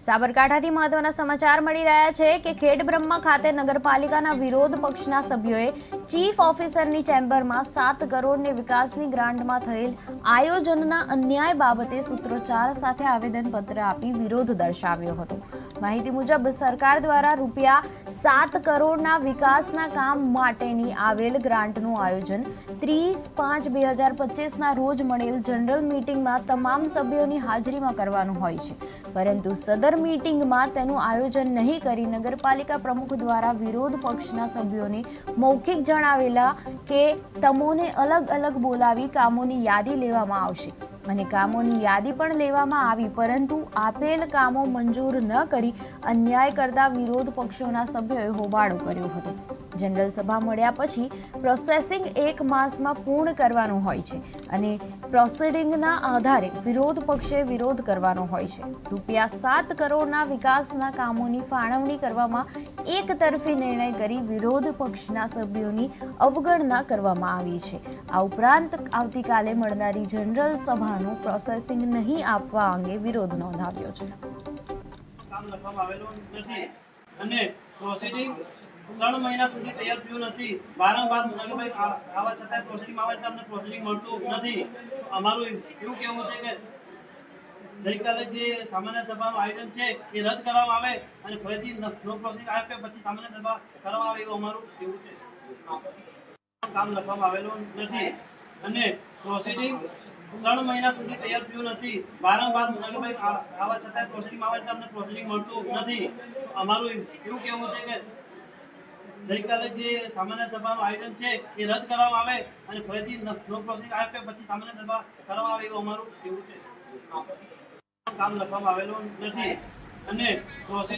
સાબરકાંઠાથી મહત્વના સમાચાર મળી રહ્યા છે કે ખેડબ્રહ્મા ખાતે નગરપાલિકાના વિરોધ પક્ષના સભ્યોએ ચીફ ઓફિસરની ચેમ્બરમાં 7 કરોડની વિકાસની ગ્રાન્ટમાં થયેલ આયોજનના અન્યાય બાબતે સૂત્રોચ્ચાર સાથે આવેદનપત્ર આપી વિરોધ દર્શાવ્યો હતો। માહિતી મુજબ સરકાર દ્વારા ₹7 કરોડના વિકાસના કામ માટેની આવેલ ગ્રાન્ટનું આયોજન 30/5/2025ના રોજ મળેલ જનરલ મીટિંગમાં તમામ સભ્યોની હાજરીમાં કરવાનું હોય છે, પરંતુ સદર મીટિંગમાં તેનું આયોજન નહીં કરી નગરપાલિકા પ્રમુખ દ્વારા વિરોધ પક્ષના સભ્યોને મૌખિક જણાવેલા કે તમોને અલગ અલગ બોલાવી કામોની યાદી લેવામાં આવશે અને કામોની યાદી પણ લેવામાં આવી, પરંતુ આપેલ કામો મંજૂર ન કરી અન્યાય કરતા વિરોધ પક્ષોના સભ્યોએ હોબાળો કર્યો હતો। જનરલ સભા મળ્યા પછી પ્રોસેસિંગ 1 માસમાં પૂર્ણ કરવાનું હોય છે અને પ્રોસિડિંગના આધારે વિરોધ પક્ષે વિરોધ કરવાનો હોય છે। ₹7 કરોડના વિકાસના કામોની ફાળવણી કરવામાં એકતરફી નિર્ણય કરી વિરોધ પક્ષના સભ્યોની અવગણના કરવામાં આવી છે। આ ઉપરાંત આવતીકાલે મળનારી જનરલ સભાનું પ્રોસેસિંગ નહીં આપવા અંગે વિરોધ નોંધાવ્યો છે। કામ લખવામાં આવેલું નથી અને પ્રોસિડિંગ 3 મહિના સુધી તૈયાર થયું નથી। વારંવાર નગરપાલિકા આવા છતાં પ્રોસિડિંગ આવે તો અમને પ્રોસિડિંગ મળતું નથી। અમારું એવું કહેવું છે કે ગઈકાલે જે સામાન્ય સભાનું આયોજન છે એ રદ કરવામાં આવે અને ફરીથી નો પ્રોસિડિંગ આવે પછી સામાન્ય સભા કરવામાં આવે એવું અમારું કહેવું છે। કામ લખવામાં આવેલું નથી અને પ્રોસિડિંગ 3 મહિના સુધી તૈયાર થયું નથી। વારંવાર નગરપાલિકા આવા છતાં પ્રોસિડિંગ આવે તો અમને પ્રોસિડિંગ મળતું નથી। અમારું એવું કહેવું છે કે ગઈકાલે જે સામાન્ય સભાનું આયોજન છે એ રદ કરવામાં આવે અને ફરીથી નો પ્રોસિડિંગ આવે પછી સામાન્ય સભા કરવામાં આવે એવું અમારું કહેવું છે। કામ લખવામાં આવેલું નથી અને